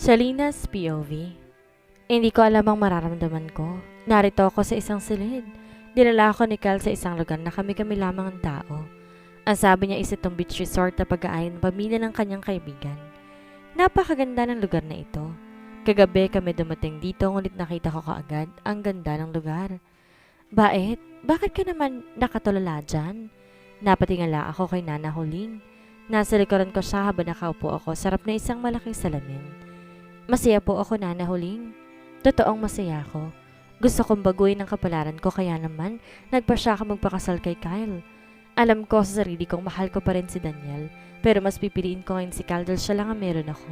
Shalina's POV. Hindi ko alam ang mararamdaman ko. Narito ako sa isang silid. Dinala ako ni Cal sa isang lugar na kami-kami lamang ang tao. Ang sabi niya is itong beach resort na pag-aayon ng pamilya ng kanyang kaibigan. Napakaganda ng lugar na ito. Kagabi kami dumating dito ngunit nakita ko kaagad ang ganda ng lugar. Bait, bakit ka naman nakatulala dyan? Napatingala ako kay Nana Huling. Nasa likuran ko siya habang nakaupo ako sa harap na isang malaking salamin. Masaya po ako, Nana Huling. Totoong masaya ako. Gusto kong baguhin ang kapalaran ko kaya naman nagpasya ka magpakasal kay Kyle. Alam ko sa sarili kong mahal ko pa rin si Daniel, pero mas pipiliin ko ngayon si Kyle dahil siya lang ang meron ako.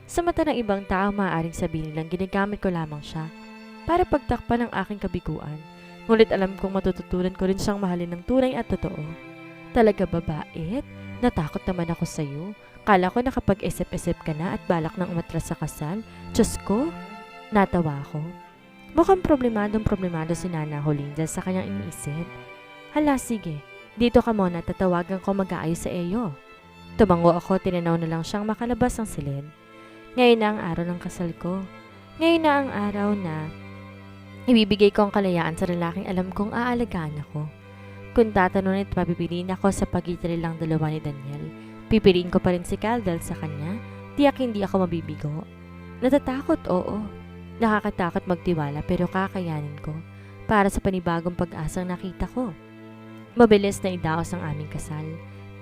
Sa mata ng ibang tao maaaring sabihin nilang ginagamit ko lamang siya para pagtakpan ang aking kabiguan. Ngunit alam kong matututunan ko rin siyang mahalin ng tunay at totoo. Talaga ba, bait? Natakot naman ako sa'yo. Kala ko nakapag-isip-isip ka na at balak nang umatras sa kasal. Diyos ko, natawa ako. Mukhang problemado si Nana Huling dahil sa kanyang iniisip. Hala, sige. Dito ka muna, tatawagan ko mag-aayos sa iyo. Tumango ako, tinanaw na lang siyang makalabas ng silid. Ngayon na ang araw ng kasal ko. Ngayon na ang araw na ibibigay ko ang kalayaan sa lalaking alam kong aalagaan ako. Kung tatanungin at papipiliin ako sa pagitan nilang dalawa ni Daniel, pipiliin ko pa rin si Cal dahil sa kanya, tiyak hindi ako mabibigo. Natatakot, oo. Nakakatakot magtiwala pero kakayanin ko para sa panibagong pag-asang nakita ko. Mabilis na idaos ang aming kasal.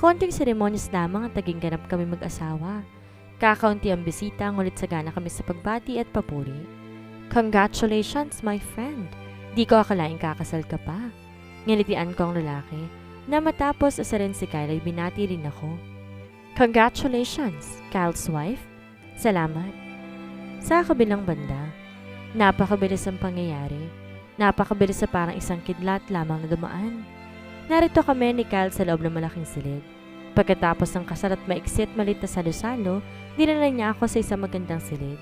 Konting seremonyas lamang at naging ganap kami mag-asawa. Kakaunti ang bisita ngunit sagana kami sa pagbati at papuri. Congratulations, my friend. Di ko akalaing kakasal ka pa. Ngilitian ko ang lalaki na matapos asa rin si Kyle ay binati rin ako. Congratulations, Kyle's wife. Salamat. Sa kabilang banda, napakabilis ang pangyayari. Napakabilis na parang isang kidlat lamang na dumaan. Narito kami ni Kyle sa loob ng malaking silid. Pagkatapos ng kasal at maiksi at malit na salo-salo, dinala niya ako sa isang magandang silid.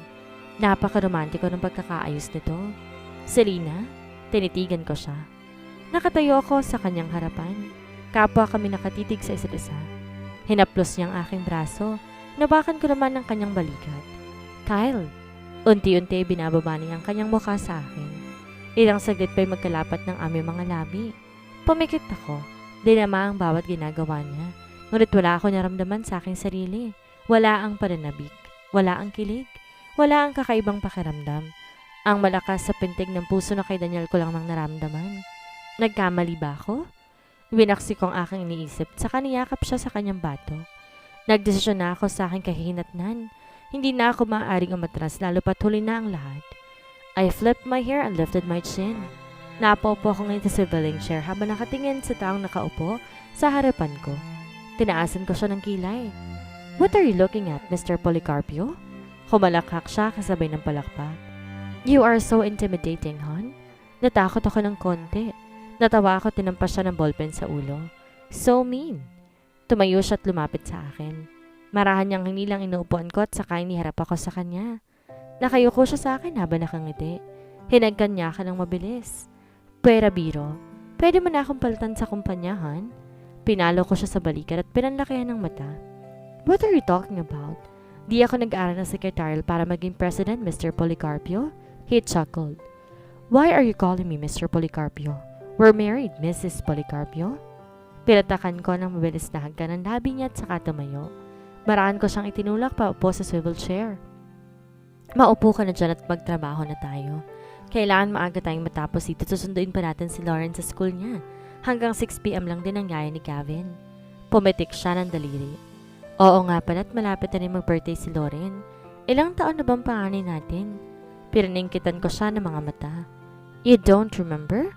Napaka-romantiko ng pagkakaayos nito. Selena, tinitigan ko siya. Nakatayo ako sa kanyang harapan. Kapwa kami nakatitig sa isa't isa. Hinaplos niya ang aking braso. Nabakan ko naman ang kanyang balikat. Kyle, unti-unti binababa niya ang kanyang mukha sa akin. Ilang saglit pa'y magkalapat ng aming mga labi. Pumikit ako. Dinama ang bawat ginagawa niya. Ngunit wala ako naramdaman sa aking sarili. Wala ang pananabik. Wala ang kilig. Wala ang kakaibang pakiramdam. Ang malakas sa pintig ng puso na kay Daniel ko lang mang naramdaman. Nagkamali ba ako? Winaksi ko ang aking iniisip saka niyakap siya sa kanyang bato. Nagdesisyon na ako sa aking kahihinatnan. Hindi na ako maaaring umatras lalo pat huli na ang lahat. I flipped my hair and lifted my chin. Napaupo ako ngayon sa civilian chair habang nakatingin sa taong nakaupo sa harapan ko. Tinaasan ko siya ng kilay. What are you looking at, Mr. Policarpio? Humalakhak siya kasabay ng palakpak. You are so intimidating, hon. Natakot ako ng konti. Natawa ako, tinampas siya ng ballpen sa ulo. So mean. Tumayo siya at lumapit sa akin. Marahan niyang hinilang inuupuan ko at saka iniharap ako sa kanya. Nakayuko siya sa akin habang nakangiti. Hinagkan niya ka ng mabilis. Pwera biro, pwede mo na akong palitan sa kumpanyahan? Pinalo ko siya sa balikat at pinanlakihan ng mata. What are you talking about? Di ako nag-aaral ng secretarial para maging president, Mr. Policarpio? He chuckled. Why are you calling me Mr. Policarpio? We're married, Mrs. Policarpio. Pinatakan ko ng mabilis na hagkan ng labi niya at saka tumayo. Maraan ko siyang itinulak pa upo sa swivel chair. Maupo ka na dyan at magtrabaho na tayo. Kailangan maaga tayong matapos dito, susunduin pa natin si Lauren sa school niya. Hanggang 6 p.m. lang din ang yaya ni Gavin. Pumitik siya ng daliri. Oo nga pala at malapit na rin mag-birthday si Lauren. Ilang taon na bang panganay natin? Pininingkitan ko siya ng mga mata. You don't remember?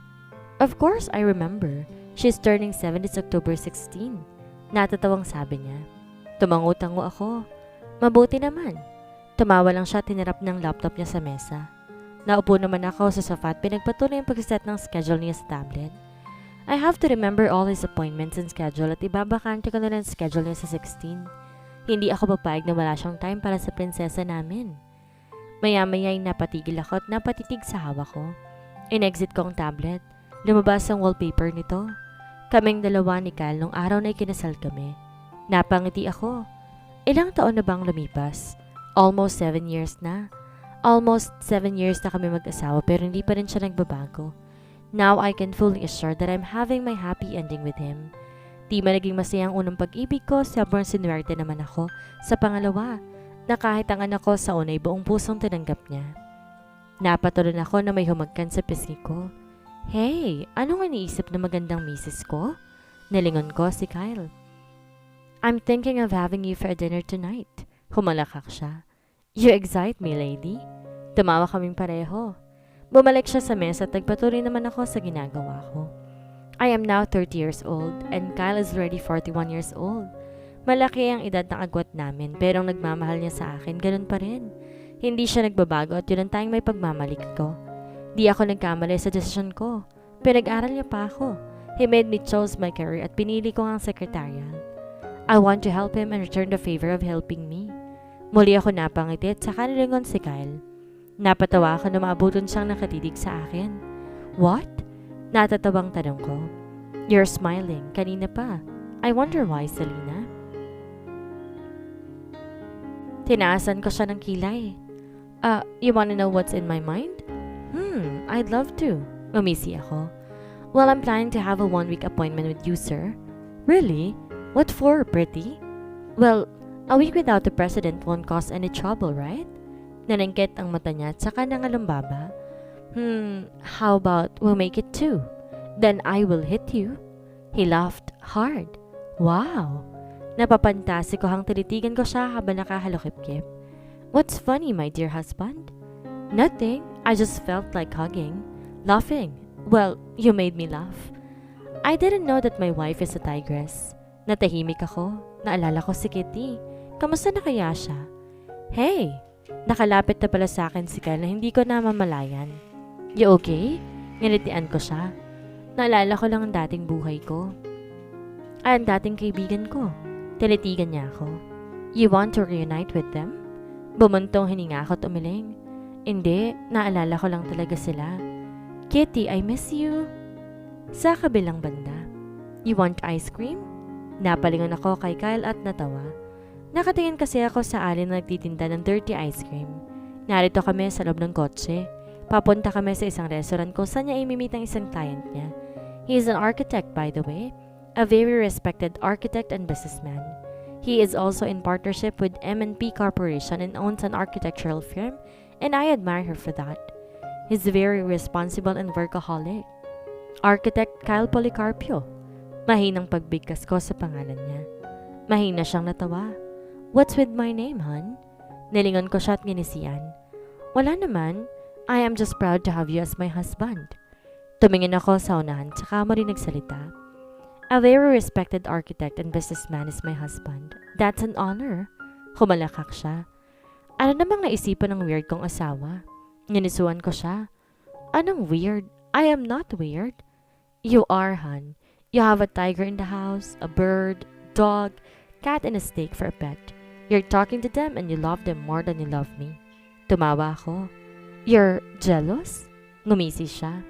Of course I remember. She's turning 7 this October 16. Natatawang sabi niya. Tumango-tango ako. Mabuti naman. Tumawa lang siya, tinirap ng laptop niya sa mesa. Naupo naman ako sa sofa at pinagpatuloy ang pag-set ng schedule niya sa tablet. I have to remember all his appointments and schedule at ibabakante ko na lang schedule niya sa 16. Hindi ako papayag na wala siyang time para sa prinsesa namin. Maya-maya ay napatigil ako at napatitig sa hawak ko. In-exit ko ang tablet. Lumabas ang wallpaper nito. Kaming dalawa ni Cal nung araw na ikinasal kami. Napangiti ako. Ilang taon na bang lumipas? Almost 7 years na. Almost 7 years na kami mag-asawa pero hindi pa rin siya nagbabago. Now I can fully assure that I'm having my happy ending with him. Di man naging masaya ang unang pag-ibig ko, sobrang sinuwerte naman ako sa pangalawa na kahit ang anak ko sa una ay buong pusong tinanggap niya. Napatuloy ako na may humagkan sa pisngi ko. Hey, anong iniisip na magandang misis ko? Nalingon ko si Kyle. I'm thinking of having you for a dinner tonight. Humalakak siya. You excite me, lady. Tumawa kaming pareho. Bumalik siya sa mesa at nagpatuloy naman ako sa ginagawa ko. I am now 30 years old and Kyle is already 41 years old. Malaki ang edad ng agwat namin pero ang nagmamahal niya sa akin, ganun pa rin. Hindi siya nagbabago at yun ang tayong may pagmamalik ko. Di ako nagkamali sa desisyon ko. Pinag-aral niya pa ako. He made me choose my career at pinili ko ang secretarial. I want to help him and return the favor of helping me. Muli ako napangiti at saka nilingon si Kyle. Napatawa ako na maabuton siyang nakatitig sa akin. What? Natatabang tanong ko. You're smiling. Kanina pa. I wonder why, Selena. Tinaasan ko siya ng kilay. You wanna know what's in my mind? I'd love to. Umisi ako. Well, I'm planning to have a 1-week appointment with you, sir. Really? What for, pretty? Well, a week without the president won't cause any trouble, right? Nanangkit ang mata niya at saka nangalumbaba. How about we'll make it 2? Then I will hit you. He laughed hard. Wow! Napapantasi ko hang tinitigan ko siya habang nakahalukip-kip. What's funny, my dear husband? Nothing. I just felt like hugging. Laughing. Well, you made me laugh. I didn't know that my wife is a tigress. Natahimik ako. Naalala ko si Kitty. Kamusta na kaya siya? Hey! Nakalapit na pala sa akin si Kyle na hindi ko namamalayan. You okay? Nginitian ko siya. Naalala ko lang ang dating buhay ko. Ay, ang dating kaibigan ko. Tinitigan niya ako. You want to reunite with them? Bumuntong hininga ako at umiling. Hindi, naalala ko lang talaga sila. Kitty, I miss you. Sa kabilang banda. You want ice cream? Napalingon ako kay Kyle at natawa. Nakatingin kasi ako sa alin na nagtitinda ng dirty ice cream. Narito kami sa loob ng kotse. Papunta kami sa isang restaurant kung saan niya imimit ang isang client niya. He is an architect, by the way. A very respected architect and businessman. He is also in partnership with M&P Corporation and owns an architectural firm, and I admire her for that. He's very responsible and workaholic. Architect Kyle Policarpio. Mahinang pagbigkas ko sa pangalan niya. Mahina siyang natawa. What's with my name, hon? Nilingon ko siya at ginisian. Wala naman. I am just proud to have you as my husband. Tumingin ako sa unahan, tsaka mo rin nagsalita. A very respected architect and businessman is my husband. That's an honor. Humalakak siya. Ano namang naisipan ng weird kong asawa? Ninisuan ko siya. Anong weird? I am not weird. You are, hon. You have a tiger in the house, a bird, dog, cat, and a snake for a pet. You're talking to them and you love them more than you love me. Tumawa ako. You're jealous? Ngumisi siya.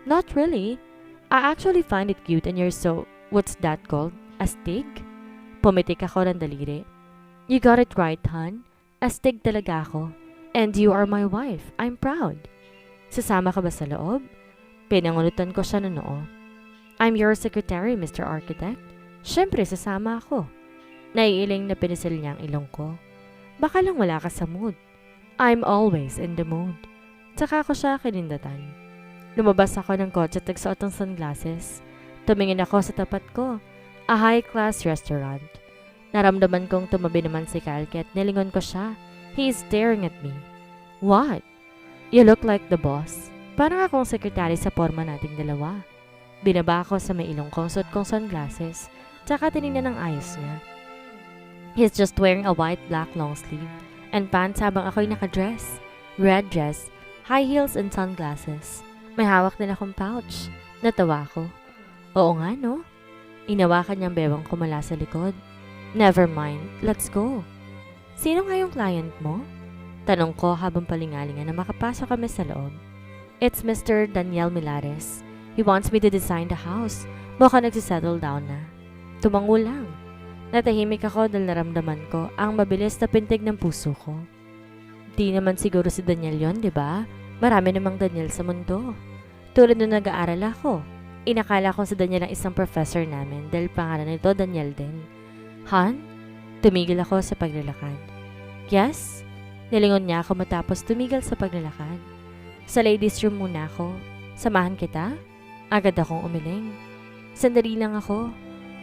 Not really. I actually find it cute and you're so, what's that called? Astig? Pumitik ako ng daliri. You got it right, hon. Astig talaga ako. And you are my wife. I'm proud. Sasama ka ba sa loob? Pinangulutan ko siya ng noo. I'm your secretary, Mr. Architect. Siyempre, sasama ako. Naiiling na pinisil niya ang ilong ko. Baka lang wala ka sa mood. I'm always in the mood. Tsaka ko siya kinindatan. Lumabas ako ng kotse at nagsuot ng sunglasses. Tumingin ako sa tapat ko. A high-class restaurant. Naramdaman kong tumabi naman si Kalki at nilingon ko siya. He is staring at me. What? You look like the boss. Parang akong sekretary sa forma nating dalawa. Binaba ako sa may ilong kong suot kong sunglasses. Tsaka tinignan ng ayos niya. He's just wearing a white black long sleeve and pants habang ako'y nakadress. Red dress, high heels and sunglasses. May hawak din akong pouch. Natawa ko. Oo nga, no? Inawakan niyang bewang ko mula sa likod. Never mind, let's go. Sino nga yung client mo? Tanong ko habang palingalingan na makapasok kami sa loob. It's Mr. Daniel Milares. He wants me to design the house. Baka nagsisettle down na. Tumango lang. Natahimik ako dahil naramdaman ko ang mabilis na pintig ng puso ko. Di naman siguro si Daniel yon, di ba? Marami namang Daniel sa mundo. Tulad nung nag-aaral ako, inakala ko si Daniel ang isang professor namin dahil pangalan nito Daniel din. Han? Tumigil ako sa paglalakad. Yes? Nilingon niya ako matapos tumigil sa paglalakad. Sa ladies room muna ako. Samahan kita? Agad akong umiling. Sandali lang ako.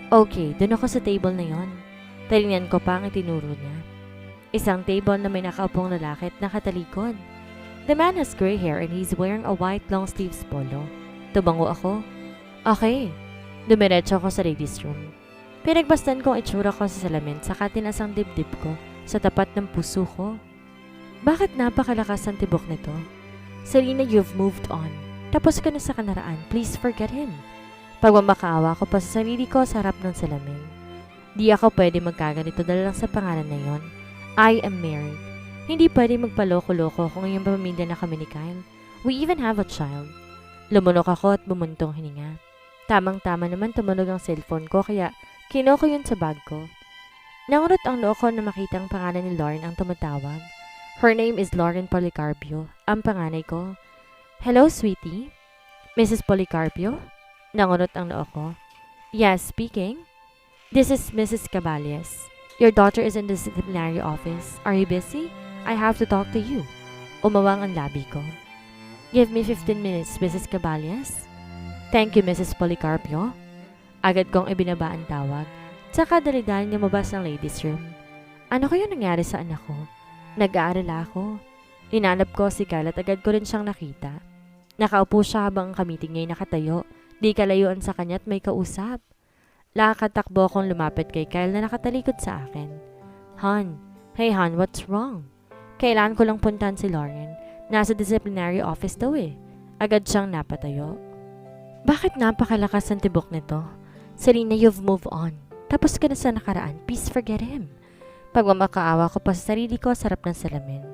Okay, dun ako sa table na yon. Talingan ko pa ang itinuro niya. Isang table na may nakaupong lalaki at nakatalikod. The man has gray hair and he's wearing a white long sleeves polo. Tumango ako. Okay. Dumiretso ako sa ladies room. Pinagbastan ko ang itsura ko sa salamin saka tinas ang dibdib ko sa tapat ng puso ko. Bakit napakalakas ang tibok nito? Serena, you've moved on. Tapos ka na sa kanaraan. Please forget him. Pagmamakaawa ko pa sa sarili ko sa harap ng salamin. Di ako pwede magkaganito dahil lang sa pangalan na yon. I am married. Hindi pwede magpaloko-loko kung ngayong pamilya na kami ni Kyle. We even have a child. Lumunok ako at bumuntong hininga. Tamang-tama naman tumunog ang cellphone ko kaya kinuha ko yun sa bag ko. Nangunot ang noo ko na makita ang pangalan ni Lauren ang tumatawag. Her name is Lauren Policarpio. Ang panganay ko. Hello, sweetie? Mrs. Policarpio? Nangunot ang noo ko. Yes, speaking. This is Mrs. Caballes. Your daughter is in the disciplinary office. Are you busy? I have to talk to you. Umawang ang labi ko. Give me 15 minutes, Mrs. Caballes. Thank you, Mrs. Policarpio. Agad kong ibinaba ang tawag. Tsaka dali-dali lumabas ng ladies room. Ano kaya nangyari sa anak ko? Nag-aaral ako. Inanap ko si Kyle at agad ko rin siyang nakita. Nakaupo siya habang ang kamiting niya'y nakatayo. Di kalayuan sa kanya at may kausap. Lakatakbo akong lumapit kay Kyle na nakatalikod sa akin. Han, hey Han, what's wrong? Kailangan ko lang puntahan si Lauren. Nasa disciplinary office daw eh. Agad siyang napatayo. Bakit napakalakas ang tibok nito? Serena, you've moved on. Tapos ka na sa nakaraan. Please forget him. Pagmamakaawa ko pa sa sarili ko sa harap ng salamin.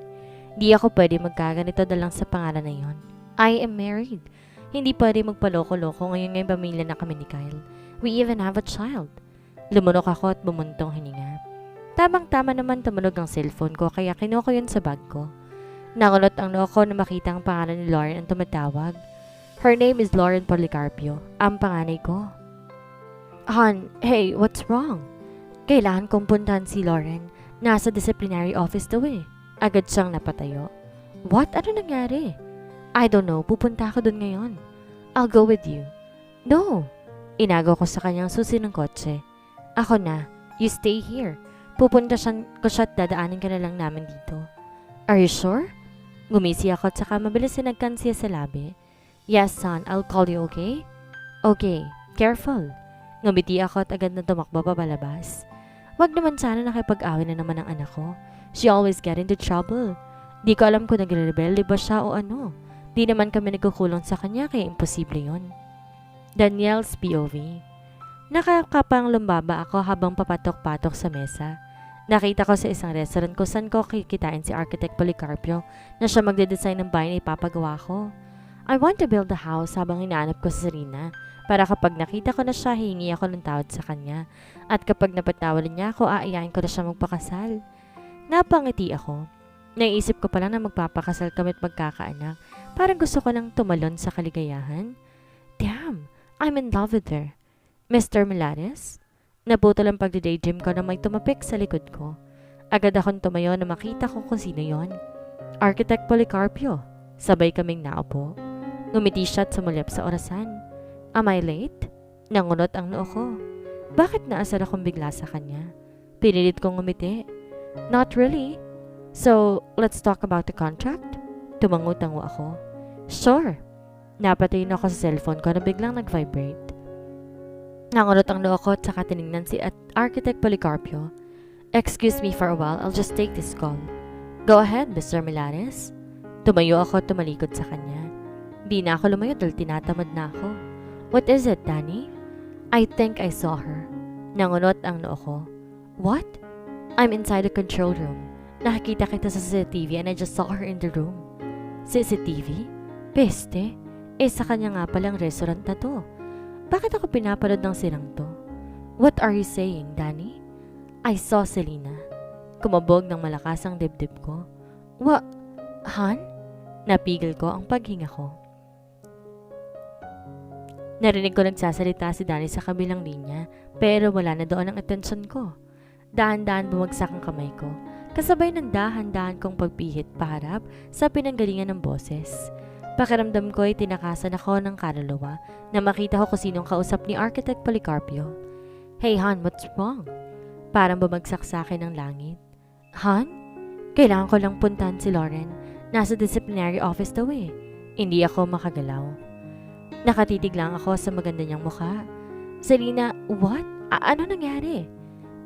Di ako pwede magkaganito dahil lang sa pangalan na yon. I am married. Hindi pwede magpaloko-loko ngayon pamilya na kami ni Kyle. We even have a child. Lumunok ako at bumuntong hininga. Tamang-tama naman tumunog ang cellphone ko kaya kinuha ko yun sa bag ko. Nangunot ang noo ko na makita ang pangalan ni Lauren ang tumatawag. Her name is Lauren Policarpio. Ang panganay ko. Han, hey, what's wrong? Kailangan kong puntahan si Lauren. Nasa disciplinary office daw eh. Agad siyang napatayo. What? Ano nangyari? I don't know. Pupunta ako dun ngayon. I'll go with you. No. Inago ko sa kanyang susi ng kotse. Ako na. You stay here. Pupunta ko siya at dadaanin ka na lang namin dito. Are you sure? Ngumisi ako at saka mabilis na nagkansiya sa labi. Yes, son. I'll call you, okay? Okay. Careful. Ngumiti ako at agad na tumakbo papalabas. Wag naman sana nakipag-away na naman ang anak ko. She always get into trouble. Di ko alam kung nagre-rebelde ba siya o ano. Di naman kami nagkukulong sa kanya kaya imposible yon. Daniel's POV. Nakakapang lumbaba ako habang papatok-patok sa mesa. Nakita ko sa isang restaurant kung saan ko kikitain si Architect Policarpio na siya magde-design ng bahay na ipapagawa ko. I want to build a house habang hinahanap ko si Serena para kapag nakita ko na siya, hihingi ako ng tawad sa kanya. At kapag napatawalan niya ako, aayain ko na siya magpakasal. Napangiti ako. Naisip ko pa lang na magpapakasal kami at magkakaanak. Parang gusto ko lang tumalon sa kaligayahan. Damn, I'm in love with her. Mr. Milares? Naputol ang pagdi-daydream ko na may tumapik sa likod ko. Agad akong tumayo na makita ko kung sino yon. Architect Policarpio. Sabay kaming naupo. Ngumiti siya at sumulyap sa orasan. Am I late? Nangunot ang noo ko. Bakit naasar akong bigla sa kanya? Pinilit kong ngumiti. Not really. So, let's talk about the contract? Tumango-tango ako. Sure. Napatayin ako sa cellphone ko na biglang nag-vibrate. Nangunot ang noo ko at saka tinignan si Architect Policarpio. Excuse me for a while, I'll just take this call. Go ahead, Mr. Milares. Tumayo ako at tumalikod sa kanya. Di na ako lumayo dahil tinatamad na ako. What is it, Danny? I think I saw her. Nangunot ang noo ko. What? I'm inside the control room. Nakikita kita sa CCTV and I just saw her in the room. CCTV? Peste? Sa kanya nga palang restaurant na to. Bakit ako pinapanood ng sirang to? What are you saying, Danny? I saw Selena. Kumabog ng malakas ang dibdib ko. Han? Napigil ko ang paghinga ko. Narinig ko nagsasalita si Danny sa kabilang linya, pero wala na doon ang atensyon ko. Dahan-dahan bumagsak ang kamay ko, kasabay ng dahan-dahan kong pagpihit paharap sa pinanggalingan ng boses. Pakiramdam ko ay tinakasan ako ng kaluluwa na makita ko kung sinong kausap ni Architect Policarpio. Hey Han, what's wrong? Parang bumagsak sa akin ng langit. Han? Kailangan ko lang puntahan si Lauren. Nasa disciplinary office daw eh. Hindi ako makagalaw. Nakatitig lang ako sa maganda niyang mukha. Selena, what? Ano nangyari?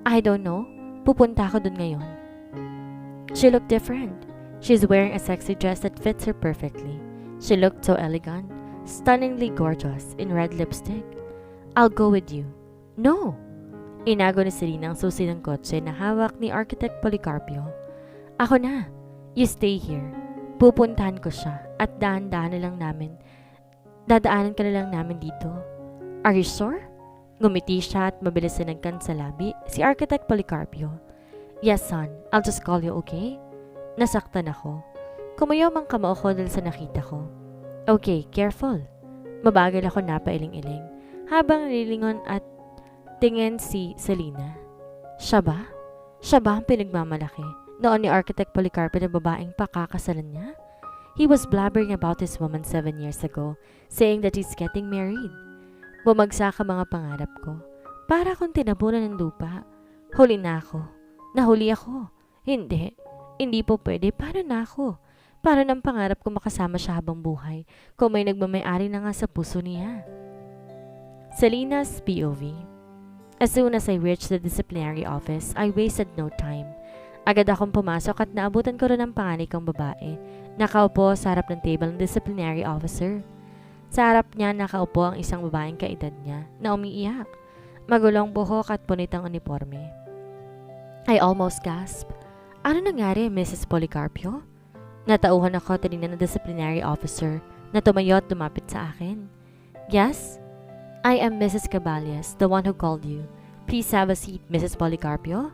I don't know. Pupunta ako dun ngayon. She looked different. She's wearing a sexy dress that fits her perfectly. She looked so elegant, stunningly gorgeous in red lipstick. I'll go with you. No! Inago ni Selena ang susi ng kotse na hawak ni Architect Policarpio. Ako na. You stay here. Pupuntahan ko siya at dahan-dahan na lang namin. Dadaanan ka na lang namin dito. Are you sure? Ngumiti siya at mabilis na nagkansalabi si Architect Policarpio. Yes, son. I'll just call you, okay? Nasaktan ako. Kumayaw mang kamao ko dahil sa nakita ko. Okay, careful. Mabagal ako napailing-iling habang nililingon at tingin si Selena. Siya ba? Siya ba ang pinagmamalaki noon ni Architect Policarpio na babaeng pakakasalan niya? He was blabbering about his woman 7 years ago, saying that he's getting married. Bumagsak ang mga pangarap ko. Para akong tinabunan ng lupa. Huli na ako. Nahuli ako. Hindi. Hindi po pwede. Paano na ako? Paano ng pangarap ko makasama siya habang buhay kung may nagmamayari na nga sa puso niya? Selena's POV. As soon as I reached the disciplinary office, I wasted no time. Agad akong pumasok at naabutan ko rin ang panganay kong babae. Nakaupo sa harap ng table ng disciplinary officer. Sa harap niya nakaupo ang isang babaeng kaedad niya na umiiyak. Magulong buhok at punit ang uniforme. I almost gasped. Ano nangyari, Mrs. Policarpio? Natauhan ako tinignan ng disciplinary officer na tumayo at lumapit sa akin. Yes? I am Mrs. Caballes, the one who called you. Please have a seat, Mrs. Policarpio.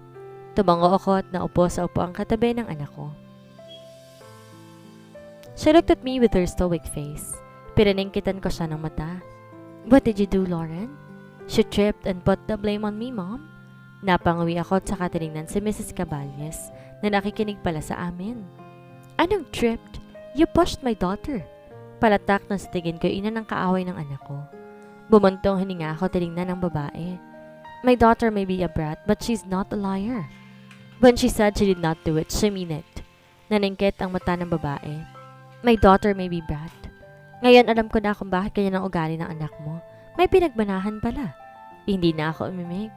Tumango ako at naupo sa upuang katabi ng anak ko. She looked at me with her stoic face. Pinaningkitan ko siya ng mata. What did you do, Lauren? She tripped and put the blame on me, Mom. Napangawi ako at saka tinignan si Mrs. Caballes na nakikinig pala sa amin. Anong tripped? You pushed my daughter. Palatak ng stigin ko ina ng kaaway ng anak ko. Bumuntong hininga ako tinignan ng babae. My daughter may be a brat but she's not a liar. When she said she did not do it, she mean it. Naningkit ang mata ng babae. My daughter may be brat. Ngayon alam ko na kung bakit kanya ng ugali ng anak mo. May pinagbanahan pala. Hindi na ako umimik.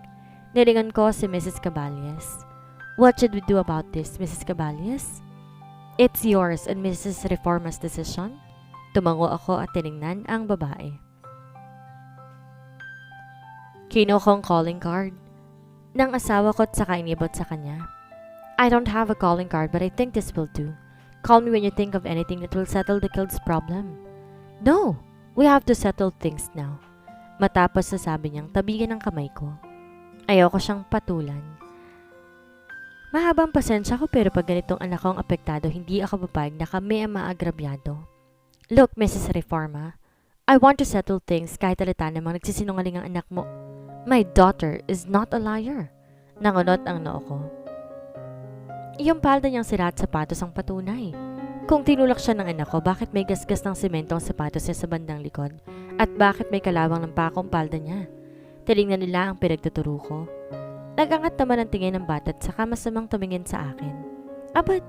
Nilingon ko si Mrs. Caballes. What should we do about this, Mrs. Caballes? It's yours and Mrs. Reforma's decision. Tumango ako at tinignan ang babae. Kinuha ko ang calling card ng asawa ko at saka inibot sa kanya. I don't have a calling card but I think this will do. Call me when you think of anything that will settle the kid's problem. No, we have to settle things now. Matapos sasabi niyang tabigan ng kamay ko. Ayoko siyang patulan. Mahabang pasensya ko pero pag ganitong anak ko ang apektado, hindi ako papayag na kami ang maagrabyado. Look, Mrs. Reforma, I want to settle things kahit alita namang nagsisinungaling ang anak mo. My daughter is not a liar. Nangunot ang noo ko. Yung palda niyang sira at sapatos ang patunay. Kung tinulak siya ng anak ko, bakit may gasgas ng semento ang sapatos niya sa bandang likod? At bakit may kalawang ng pakong palda niya? Tinignan nila ang pinagtuturo ko. Nagangat naman ang tingin ng bata at saka masamang tumingin sa akin. Abad!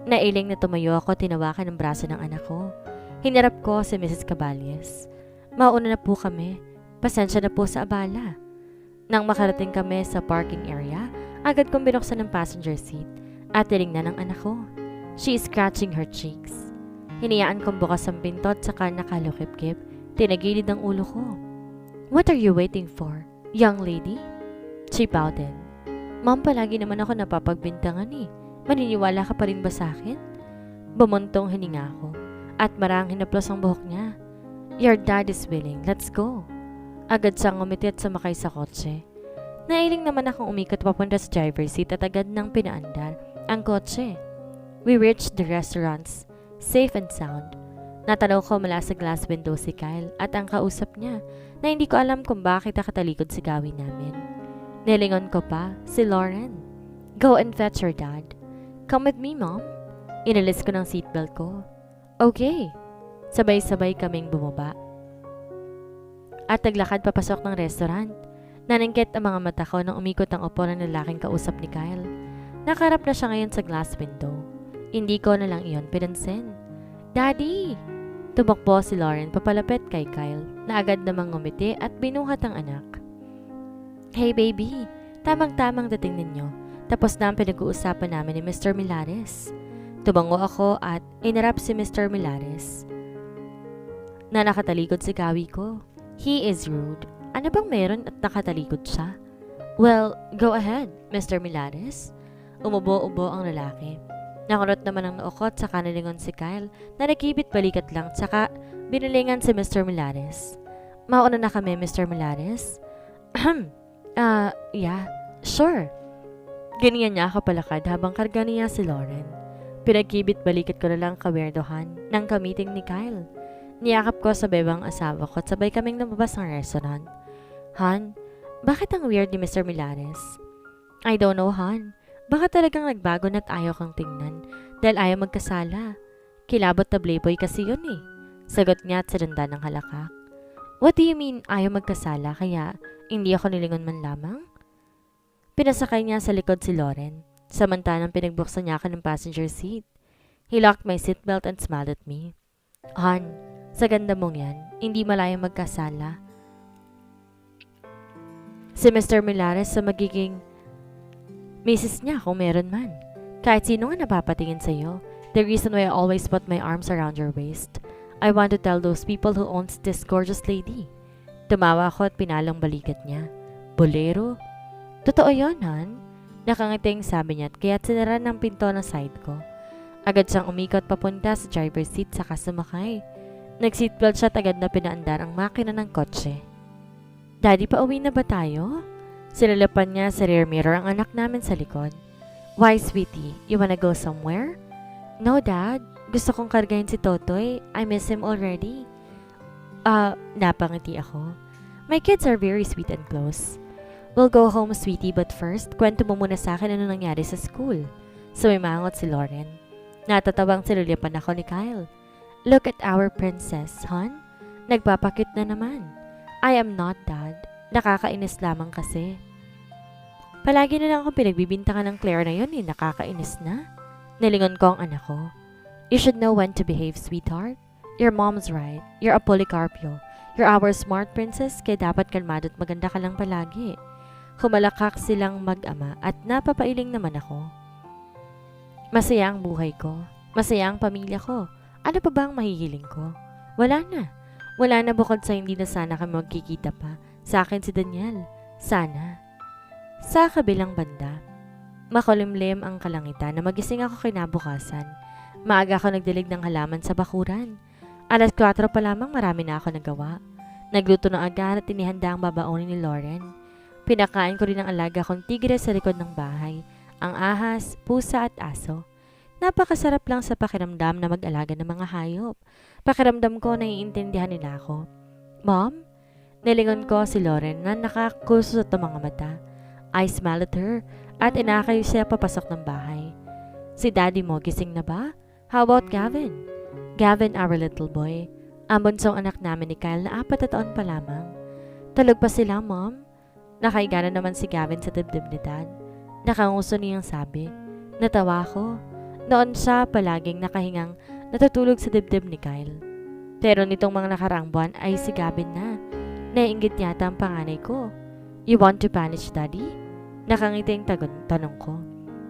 Nailing na tumayo ako, tinawakan ng braso ng anak ko. Hinarap ko si Mrs. Caballes. Mauna na po kami. Pasensya na po sa abala. Nang makarating kami sa parking area, agad kong binuksan ng passenger seat at tinignan ng anak ko. She is scratching her cheeks. Hinayaan kong bukas ang pinto at saka nakalukip-kip. Tinagilid ang ulo ko. What are you waiting for, young lady? She pouted. Mom, palagi naman ako napapagbintangan eh. Maniniwala ka pa rin ba sa akin? Bumuntong hininga ako at marang hinaplos ang buhok niya. Your dad is willing. Let's go. Agad siyang ngumiti at sumakay sa kotse. Nailing naman akong umikot papunta sa driver's seat at agad nang pinaandar ang kotse. We reached the restaurants, safe and sound. Natanaw ko mula sa glass window si Kyle at ang kausap niya na hindi ko alam kung bakit nakatalikod si gawin namin. Nilingon ko pa si Lauren. Go and fetch your dad. Come with me, Mom. Inalis ko ng seatbelt ko. Okay. Sabay-sabay kaming bumaba. At naglakad papasok ng restaurant. Naningkit ang mga mata ko nang umikot ang upo ng lalaking kausap ni Kyle. Nakarap na siya ngayon sa glass window. Hindi ko na lang iyon pinansin. Daddy! Tumakbo si Lauren papalapit kay Kyle na agad namang ngumiti at binuhat ang anak. Hey baby, tamang-tamang dating ninyo. Tapos na ang pinag-uusapan namin ni Mr. Milares. Tumango ako at inarap si Mr. Milares na nakatalikod sa gawi ko. He is rude. Ano bang meron at nakatalikod siya? Well, go ahead, Mr. Milares. Umubo-ubo ang lalaki. Nakunot naman ang naukot sa kanilingon si Kyle na nakibit balikat lang tsaka binilingan si Mr. Milares. Mauna na kami, Mr. Milares. Yeah, sure. Ganyan niya ako palakad habang karga niya si Lauren. Pinagkibit balikat ko na lang kawerdohan ng kamiting ni Kyle. Niyakap ko sa bebang asawa ko at sabay kaming lumabas ng restaurant. Han, bakit ang weird ni Mr. Milares? I don't know, Han. Baka talagang nagbago na't ayaw kang tingnan dahil ayaw magkasala. Kilabot na playboy kasi yun eh. Sagot niya at sinundan ng halakak. What do you mean ayaw magkasala kaya hindi ako nilingon man lamang? Pinasakay niya sa likod si Lauren. Samantalang pinagbuksan niya ako ng passenger seat. He locked my seatbelt and smiled at me. Han, sa ganda mong yan, hindi malayang magkasala. Si Mr. Milares sa magiging misis niya kung meron man. Kahit sino nga napapatingin sa'yo, the reason why I always put my arms around your waist. I want to tell those people who owns this gorgeous lady. Tumawa ako at pinalang balikat niya. Bolero? Totoo yun, Han? Nakangiting sabi niya at kaya't sinara ng pinto ng side ko. Agad siyang umikot papunta sa driver's seat saka sumakay. Nag-seatbelt siya at agad na pinaandar ang makina ng kotse. Daddy, pauwi na ba tayo? Sinalapan niya sa rear mirror ang anak namin sa likod. Why, sweetie? You wanna go somewhere? No, Dad. Gusto kong kargahin si Totoy. I miss him already. Napangiti ako. My kids are very sweet and close. We'll go home, sweetie, but first, kwento mo muna sa akin ano nangyari sa school. Sumimangot si Lauren. Natatawang sinulyapan ako ni Kyle. Look at our princess, hon. Nagpapakit na naman. I am not, Dad. Nakakainis lamang kasi. Palagi na lang akong pinagbibintangan ng Claire na yun eh, nakakainis na. Nilingon ko ang anak ko. You should know when to behave, sweetheart. Your mom's right. You're a Policarpio. You're our smart princess, kaya dapat kalmado at maganda ka lang palagi. Humalakak silang mag-ama at napapailing naman ako. Masaya ang buhay ko. Masaya ang pamilya ko. Ano pa ba ang mahihiling ko? Wala na. Wala na bukod sa hindi na sana kami magkikita pa. Sa akin si Daniel. Sana. Sa kabilang banda, makulimlim ang kalangitan na magising ako kinabukasan. Maaga ako nagdilig ng halaman sa bakuran. Alas 4 pa lamang marami na ako nagawa. Nagluto ng agar at inihanda ang babaunin ni Lauren. Pinakain ko rin ang alaga kong tigre sa likod ng bahay, ang ahas, pusa at aso. Napakasarap lang sa pakiramdam na mag-alaga ng mga hayop. Pakiramdam ko naiintindihan nila ako. Mom? Nilingon ko si Lauren na nakakusot ang mga mata. I smiled at her at inakay siya papasok ng bahay. Si Daddy mo gising na ba? How about Gavin? Gavin, our little boy. Ang bunsong anak namin ni Kyle na 4 na taon pa lamang. Tulog pa sila, Mom? Nakaiga na naman si Gavin sa dibdib ni Dad. Nakanguso niyang sabi. Natawa ko. Noon siya palaging nakahingang natutulog sa dibdib ni Kyle. Pero nitong mga nakaraang buwan ay si Gavin na. Naiinggit yata ang panganay ko. You want to punish Daddy? Nakangiting tanong ko.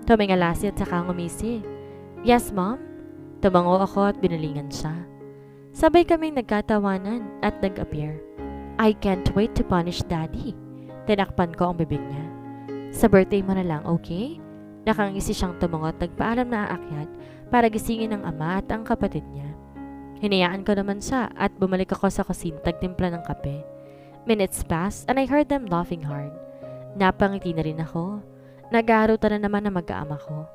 Tumingalasi at saka ngumisi. Yes, Mom. Tumango ako at binalingan siya. Sabay kaming nagkatawanan at nag-appear. I can't wait to punish Daddy. Tinakpan ko ang bibig niya. Sa birthday mo na lang, okay? Nakangisi siyang tumango at nagpaalam na aakyat para gisingin ang ama at ang kapatid niya. Hinayaan ko naman siya at bumalik ako sa kusina tagtimpla ng kape. Minutes passed and I heard them laughing hard. Napangiti na rin ako. Nag-aarutan na naman na mag-aama ko.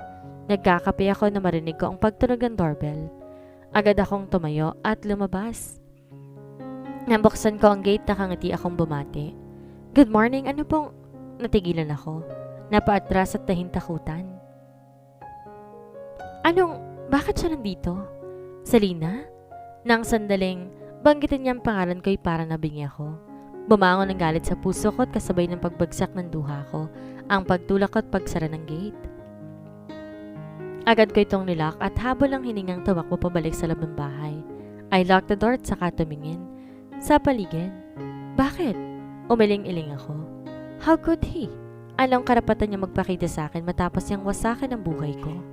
Nagkakape ako na marinig ko ang pagtunog ng doorbell. Agad akong tumayo at lumabas. Nabuksan ko ang gate, nakangiti akong bumati. Good morning, ano pong... Natigilan ako. Napaatras at nahintakutan. Bakit siya nandito? Selena? Nang sandaling, banggitin niya ang pangalan ko'y para nabingi ako. Bumangon ng galit sa puso ko at kasabay ng pagbagsak ng duha ko, ang pagtulak at pagsara ng gate. Agad ko itong nilak at habol ang hiningang tumakbo pabalik sa loob ng bahay. I locked the door at saka tumingin. Sa paligid. Bakit? Umiling-iling ako. How could he? Anong karapatan niya magpakita sa akin matapos niyang wasakin ang buhay ko?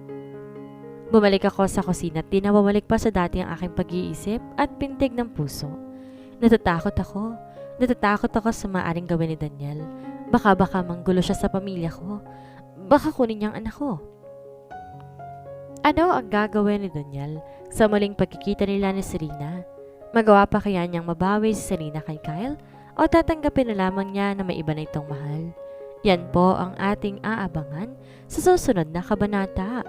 Bumalik ako sa kusina at tinawawalik pa sa dati ang aking pag-iisip at pintig ng puso. Natatakot ako. Natatakot ako sa maaring gawin ni Daniel. Baka manggulo siya sa pamilya ko. Baka kunin niyang anak ko. Ano ang gagawin ni Daniel sa muling pagkikita nila ni Serena? Magawa pa kaya niyang mabawi si Serena kay Kyle o tatanggapin na lamang niya na may iba na itong mahal? Yan po ang ating aabangan sa susunod na kabanata.